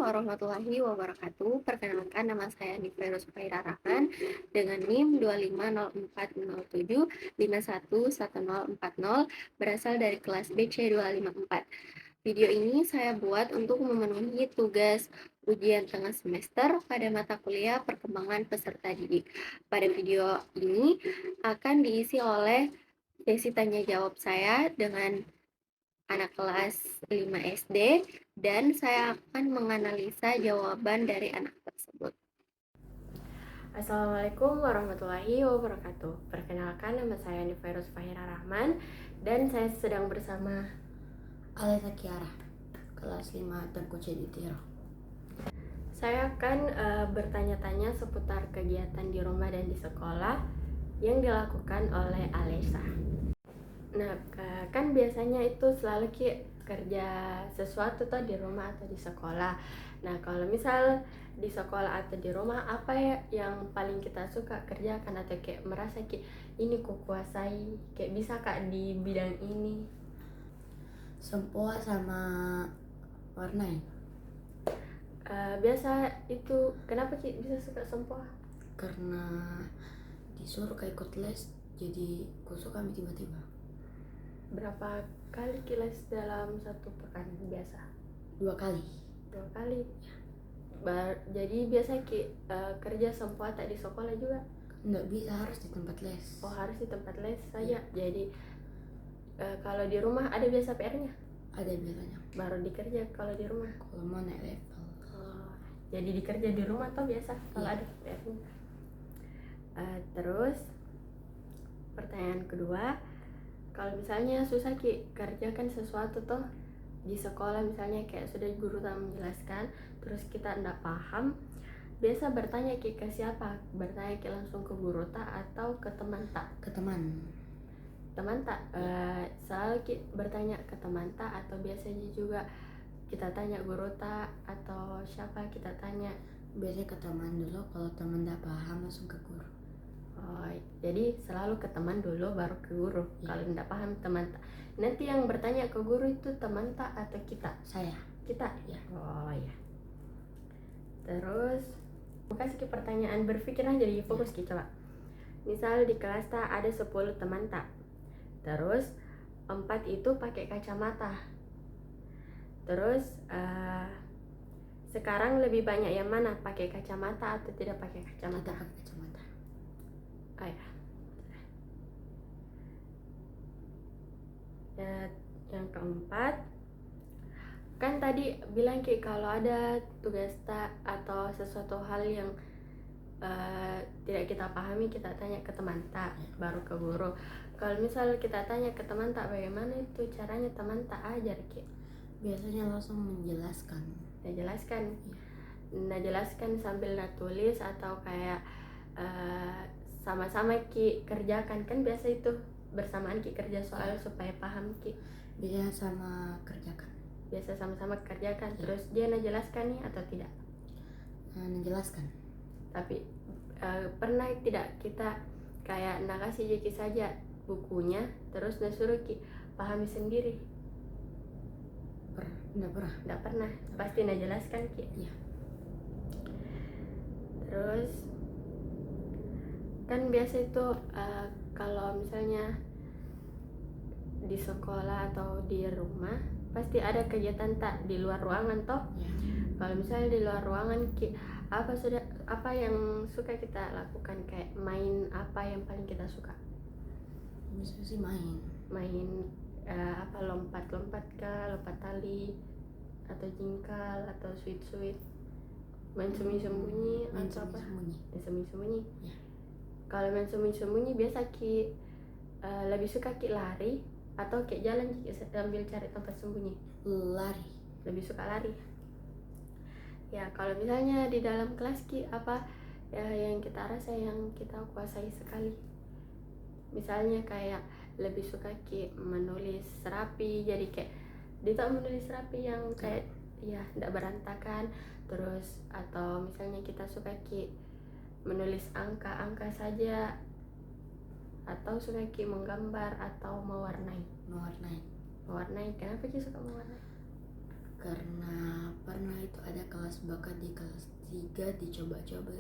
warahmatullahi wabarakatuh. Perkenalkan, nama saya Niferus Faira Rahman dengan NIM 250407511040, berasal dari kelas BC 254. Video ini saya buat untuk memenuhi tugas ujian tengah semester pada mata kuliah perkembangan peserta didik. Pada video ini akan diisi oleh sesi tanya jawab saya dengan anak kelas 5 SD, dan saya akan menganalisa jawaban dari anak tersebut. Assalamualaikum warahmatullahi wabarakatuh. Perkenalkan, nama saya Niferus Fahira Rahman dan saya sedang bersama Alisa Kiara, kelas 5 Tengku Ceditiro. Saya akan bertanya-tanya seputar kegiatan di rumah dan di sekolah yang dilakukan oleh Alisa. Nah, kan biasanya itu selalu kerja sesuatu tuh di rumah atau di sekolah. Nah, kalau misal di sekolah atau di rumah, apa ya yang paling kita suka kerjakan atau kayak merasa ini ku kuasai, kayak bisa kak di bidang ini? Sempoa sama warna ya? Biasa itu kenapa bisa suka sempoa? Karena disuruh kayak ikut les, jadi ku suka tiba-tiba. Berapa kali les dalam satu pekan biasa? 2 kali. 2 kali. Jadi biasa kerja sempoa tak di sekolah juga? Nggak bisa, harus di tempat les. Oh, harus di tempat les saja. Jadi kalau di rumah ada biasa PR-nya? Ada biasanya. Baru dikerja kalau di rumah? Kalau mau naik level. Oh, jadi dikerja di rumah atau biasa kalau ada PR-nya? Terus pertanyaan kedua, kalau misalnya susah kerjakan sesuatu toh di sekolah, misalnya kayak sudah guru tak menjelaskan terus kita tidak paham, biasa bertanya ke siapa? Bertanya langsung ke guru tak atau ke teman tak? Ke teman. Teman tak? Selalu bertanya ke teman tak atau biasanya juga kita tanya guru tak atau siapa kita tanya? Biasanya ke teman dulu, kalau teman tidak paham langsung ke guru. Oh, jadi selalu ke teman dulu baru ke guru. Kalau tidak paham teman tak. Nanti yang bertanya ke guru itu teman tak atau kita? Saya. Kita? Ya. Oh ya. Terus kasih pertanyaan, berpikir aja, jadi fokus coba. Misal di kelas tak ada 10 teman tak. Terus 4 itu pakai kacamata. Terus sekarang lebih banyak yang mana? Pakai kacamata atau tidak pakai kacamata? Tidak pakai kacamata. Oh ya. Yang keempat, kan tadi bilang kalau ada tugas tak atau sesuatu hal yang tidak kita pahami, kita tanya ke teman tak baru ke guru. Kalau misal kita tanya ke teman tak, bagaimana itu caranya teman tak ajar Biasanya langsung menjelaskan. Nah, jelaskan sambil tulis atau kayak sama-sama kerjakan, kan biasa itu bersamaan kerja soal supaya paham Biasanya sama kerjakan. Biasa sama-sama kerjakan. Terus dia jelaskan nih atau tidak? Menjelaskan. Tapi pernah tidak kita kayak kasih saja bukunya terus suruh pahami sendiri? Tidak pernah. Pasti jelaskan Iya. Terus kan biasa itu kalau misalnya di sekolah atau di rumah pasti ada kegiatan tak di luar ruangan toh? Ya. Kalau misalnya di luar ruangan apa yang suka kita lakukan, kayak main apa yang paling kita suka? Bisa sih main apa, lompat-lompat kah, lompat tali atau jingkal atau sweet main sembunyi-sembunyi atau apa? Sembunyi-sembunyi. Ya. Kalau main sembunyi-sembunyi biasa lebih suka lari atau jalan sambil cari tempat sembunyi? Lari. Lebih suka lari. Ya, kalau misalnya di dalam kelas apa yang kita rasa yang kita kuasai sekali? Misalnya kayak lebih suka menulis rapi, jadi kayak dia menulis rapi yang kayak ya tidak berantakan. Terus atau misalnya kita suka menulis angka-angka saja, atau suka menggambar atau mewarnai. Kenapa suka mewarnai? Karena pernah itu ada kelas bakat di kelas 3 dicoba-coba,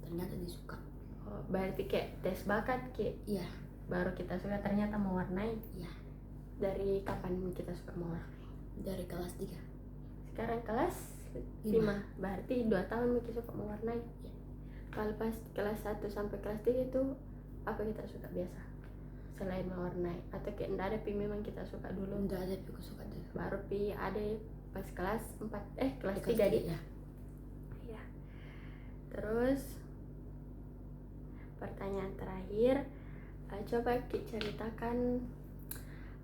ternyata disuka. Oh, berarti kayak tes bakat kayak Iya, baru kita suka ternyata mewarnai. iya, Dari kapan kita suka mewarnai? dari kelas 3. Sekarang kelas 5, berarti 2 tahun kita suka mewarnai. Iya. Kalau pas kelas 1 sampai kelas 3 itu apa kita suka biasa selain mewarnai, atau kayak enggak ada pi memang kita suka dulu Udah ada aku suka dulu. baru pi ada pas kelas 4 kelas Di 3 kelas deh. 3, ya. Iya. Terus pertanyaan terakhir, coba ceritakan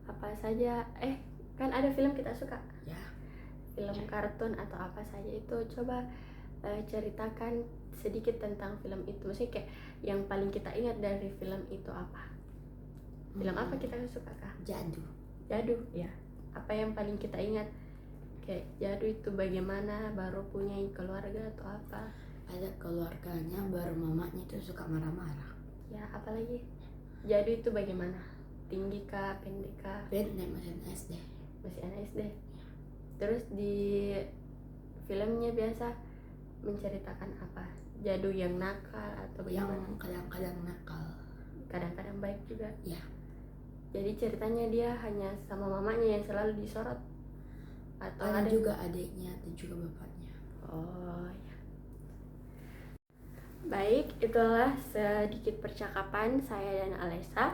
apa saja kan ada film kita suka, Ya. film kartun atau apa saja itu, coba ceritakan sedikit tentang film itu. Maksudnya kayak yang paling kita ingat dari film itu apa? Film apa kita suka kah? Jadu. Jadu, ya. Apa yang paling kita ingat? Kayak Jadu itu bagaimana, baru punya keluarga atau apa? Ada keluarganya, baru mamanya itu suka marah-marah. Ya, apalagi? Jadu itu bagaimana? Tinggi kah, pendek kah? Pendek, masih SD. Masih anak SD. Terus di filmnya biasa menceritakan apa? Jadu yang nakal atau Yang bagaimana? kadang-kadang nakal. Kadang-kadang baik juga. Ya. Jadi ceritanya dia hanya sama mamanya yang selalu disorot, atau Ada ada juga adiknya dan juga bapaknya. Oh ya. Baik, itulah sedikit percakapan saya dan Alessa.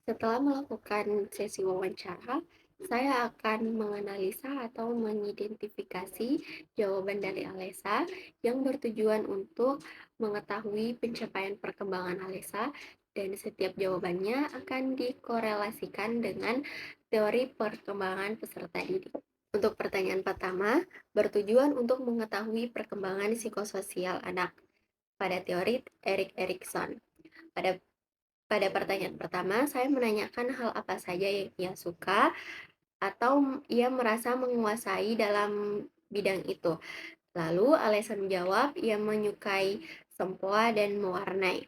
Setelah melakukan sesi wawancara, saya akan menganalisa atau mengidentifikasi jawaban dari Alessa yang bertujuan untuk mengetahui pencapaian perkembangan Alessa, dan setiap jawabannya akan dikorelasikan dengan teori perkembangan peserta didik. Untuk pertanyaan pertama, bertujuan untuk mengetahui perkembangan psikososial anak pada teori Erik Erikson. Pada pertanyaan pertama, saya menanyakan hal apa saja yang ia suka atau ia merasa menguasai dalam bidang itu. Lalu Alessa menjawab ia menyukai sempoa dan mewarnai.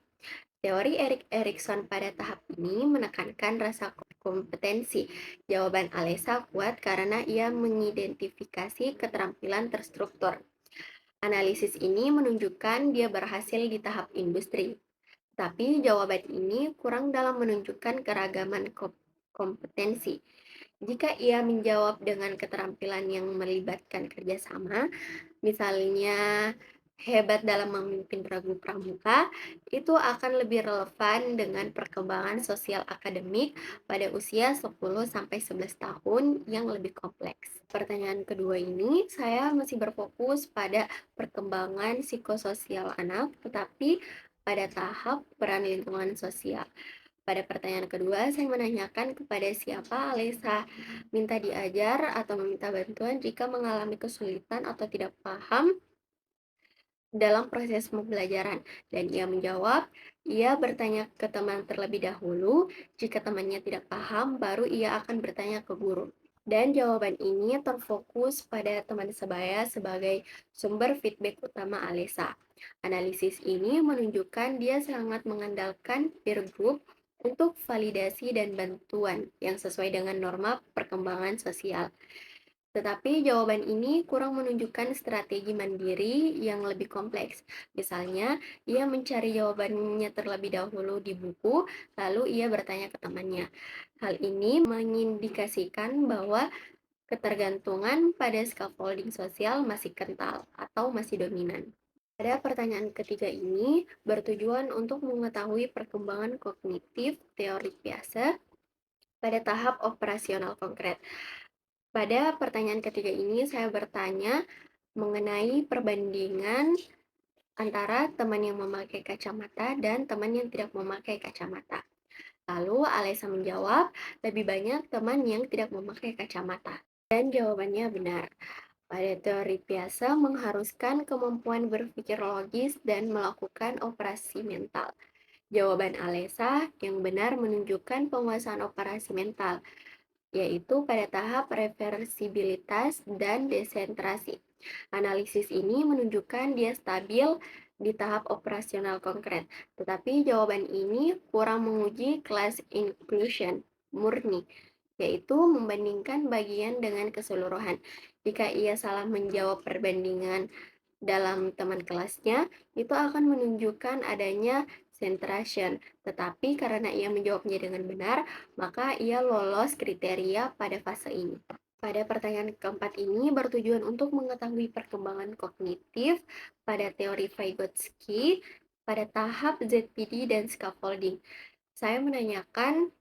Teori Erik Erikson pada tahap ini menekankan rasa kompetensi. Jawaban Alessa kuat karena ia mengidentifikasi keterampilan terstruktur. Analisis ini menunjukkan dia berhasil di tahap industri. Tapi jawaban ini kurang dalam menunjukkan keragaman kompetensi. Jika ia menjawab dengan keterampilan yang melibatkan kerjasama, misalnya hebat dalam memimpin regu pramuka, itu akan lebih relevan dengan perkembangan sosial akademik pada usia 10-11 tahun yang lebih kompleks. Pertanyaan kedua ini, saya masih berfokus pada perkembangan psikososial anak, tetapi pada tahap peran lingkungan sosial. Pada pertanyaan kedua, saya menanyakan kepada siapa Alessa minta diajar atau meminta bantuan jika mengalami kesulitan atau tidak paham dalam proses pembelajaran, dan ia menjawab, ia bertanya ke teman terlebih dahulu, jika temannya tidak paham, baru ia akan bertanya ke guru. Dan jawaban ini terfokus pada teman sebaya sebagai sumber feedback utama Alessa. Analisis ini menunjukkan dia sangat mengandalkan peer group untuk validasi dan bantuan yang sesuai dengan norma perkembangan sosial. Tetapi jawaban ini kurang menunjukkan strategi mandiri yang lebih kompleks. Misalnya, ia mencari jawabannya terlebih dahulu di buku, lalu ia bertanya ke temannya. Hal ini mengindikasikan bahwa ketergantungan pada scaffolding sosial masih kental atau masih dominan. Pada pertanyaan ketiga ini bertujuan untuk mengetahui perkembangan kognitif teori Piaget pada tahap operasional konkret. Pada pertanyaan ketiga ini saya bertanya mengenai perbandingan antara teman yang memakai kacamata dan teman yang tidak memakai kacamata. Lalu Alessa menjawab, lebih banyak teman yang tidak memakai kacamata. Dan jawabannya benar. Pada teori Piaget mengharuskan kemampuan berpikir logis dan melakukan operasi mental. Jawaban Alessa yang benar menunjukkan penguasaan operasi mental, yaitu pada tahap reversibilitas dan desentrasi. Analisis ini menunjukkan dia stabil di tahap operasional konkret, tetapi jawaban ini kurang menguji class inclusion murni. yaitu membandingkan bagian dengan keseluruhan. Jika ia salah menjawab perbandingan dalam teman kelasnya, itu akan menunjukkan adanya centration. Tetapi karena ia menjawabnya dengan benar, maka ia lolos kriteria pada fase ini. Pada pertanyaan keempat ini bertujuan untuk mengetahui perkembangan kognitif pada teori Vygotsky pada tahap ZPD dan scaffolding. Saya menanyakan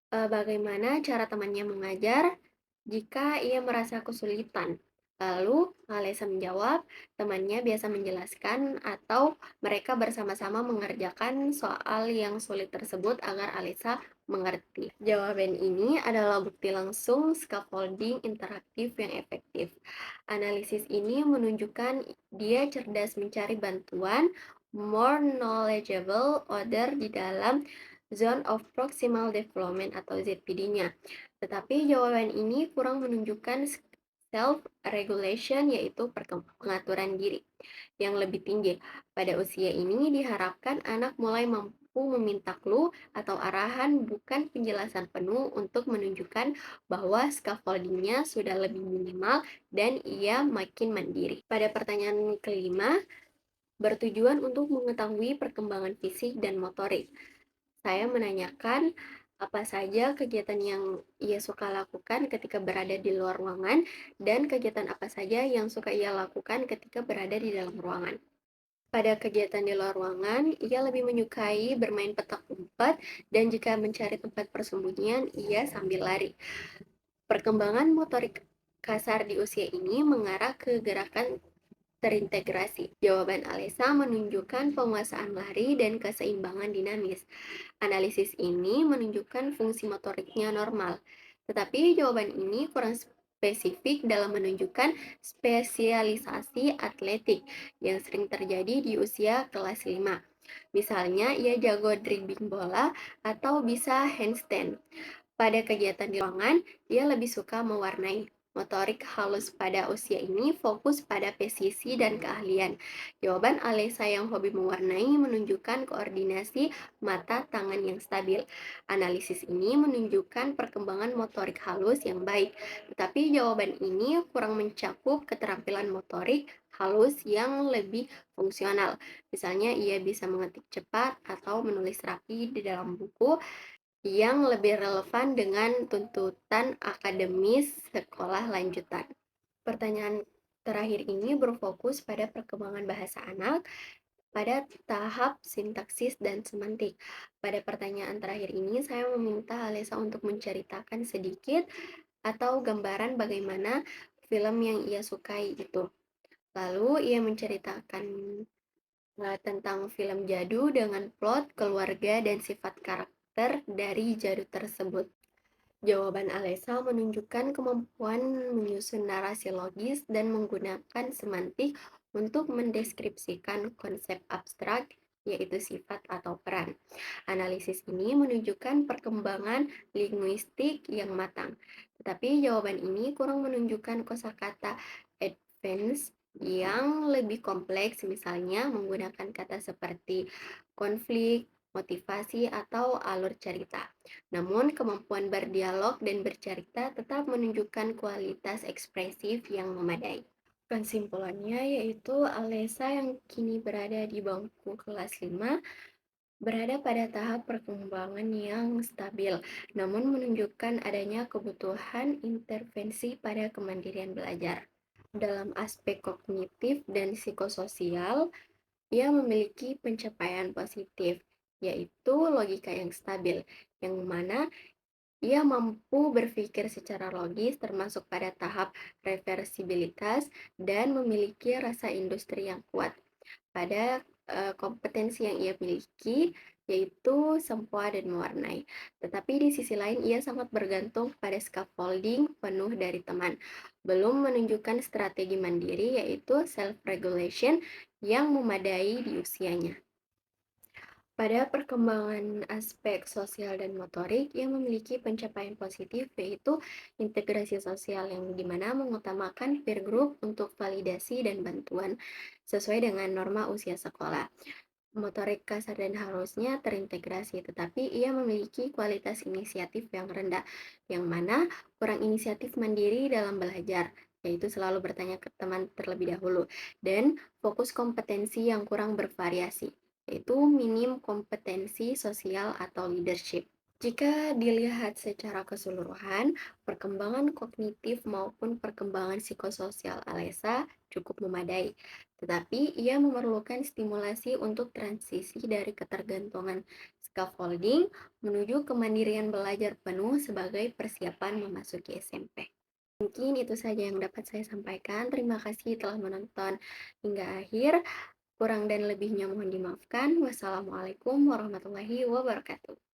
bagaimana cara temannya mengajar jika ia merasa kesulitan. Lalu, Alesa menjawab, temannya biasa menjelaskan atau mereka bersama-sama mengerjakan soal yang sulit tersebut agar Alesa mengerti. Jawaban ini adalah bukti langsung scaffolding interaktif yang efektif. Analisis ini menunjukkan dia cerdas mencari bantuan, more knowledgeable order di dalam Zone of Proximal Development atau ZPD-nya. Tetapi jawaban ini kurang menunjukkan self-regulation, yaitu pengaturan diri yang lebih tinggi. Pada usia ini diharapkan anak mulai mampu meminta clue atau arahan, bukan penjelasan penuh untuk menunjukkan bahwa scaffoldingnya sudah lebih minimal dan ia makin mandiri. Pada pertanyaan kelima, bertujuan untuk mengetahui perkembangan fisik dan motorik. Saya menanyakan apa saja kegiatan yang ia suka lakukan ketika berada di luar ruangan dan kegiatan apa saja yang suka ia lakukan ketika berada di dalam ruangan. Pada kegiatan di luar ruangan, ia lebih menyukai bermain petak umpet dan jika mencari tempat persembunyian, ia sambil lari. Perkembangan motorik kasar di usia ini mengarah ke gerakan terintegrasi. Jawaban Alesa menunjukkan penguasaan lari dan keseimbangan dinamis. Analisis ini menunjukkan fungsi motoriknya normal, tetapi jawaban ini kurang spesifik dalam menunjukkan spesialisasi atletik yang sering terjadi di usia kelas 5. Misalnya, ia jago dribbling bola atau bisa handstand. Pada kegiatan di ruangan, dia lebih suka mewarnai. Motorik halus pada usia ini fokus pada presisi dan keahlian. Jawaban Alesa yang hobi mewarnai menunjukkan koordinasi mata tangan yang stabil. Analisis ini menunjukkan perkembangan motorik halus yang baik, tetapi jawaban ini kurang mencakup keterampilan motorik halus yang lebih fungsional. Misalnya, ia bisa mengetik cepat atau menulis rapi di dalam buku yang lebih relevan dengan tuntutan akademis sekolah lanjutan. Pertanyaan terakhir ini berfokus pada perkembangan bahasa anak pada tahap sintaksis dan semantik. Pada pertanyaan terakhir ini, saya meminta Alesa untuk menceritakan sedikit atau gambaran bagaimana film yang ia sukai itu. Lalu ia menceritakan tentang film jadu dengan plot, keluarga, dan sifat karakter dari jadu tersebut. Jawaban Alesa menunjukkan kemampuan menyusun narasi logis dan menggunakan semantik untuk mendeskripsikan konsep abstrak, yaitu sifat atau peran. Analisis ini menunjukkan perkembangan linguistik yang matang, tetapi jawaban ini kurang menunjukkan kosakata advance yang lebih kompleks, misalnya menggunakan kata seperti konflik, motivasi, atau alur cerita. Namun, kemampuan berdialog dan bercerita tetap menunjukkan kualitas ekspresif yang memadai. Kesimpulannya yaitu Alesa yang kini berada di bangku kelas 5 berada pada tahap perkembangan yang stabil, namun menunjukkan adanya kebutuhan intervensi pada kemandirian belajar. Dalam aspek kognitif dan psikososial, ia memiliki pencapaian positif, yaitu logika yang stabil, yang mana ia mampu berpikir secara logis termasuk pada tahap reversibilitas dan memiliki rasa industri yang kuat. Pada kompetensi yang ia miliki, yaitu sempoa dan mewarnai. Tetapi di sisi lain ia sangat bergantung pada scaffolding penuh dari teman. Belum menunjukkan strategi mandiri, yaitu self-regulation yang memadai di usianya. Pada perkembangan aspek sosial dan motorik, ia memiliki pencapaian positif, yaitu integrasi sosial yang dimana mengutamakan peer group untuk validasi dan bantuan sesuai dengan norma usia sekolah. Motorik kasar dan halusnya terintegrasi, tetapi ia memiliki kualitas inisiatif yang rendah, yang mana kurang inisiatif mandiri dalam belajar, yaitu selalu bertanya ke teman terlebih dahulu, dan fokus kompetensi yang kurang bervariasi, yaitu minim kompetensi sosial atau leadership. Jika dilihat secara keseluruhan, perkembangan kognitif maupun perkembangan psikososial Alesa cukup memadai, tetapi ia memerlukan stimulasi untuk transisi dari ketergantungan scaffolding menuju kemandirian belajar penuh sebagai persiapan memasuki SMP. Mungkin itu saja yang dapat saya sampaikan. Terima kasih telah menonton hingga akhir. Kurang dan lebihnya mohon dimaafkan. Wassalamualaikum warahmatullahi wabarakatuh.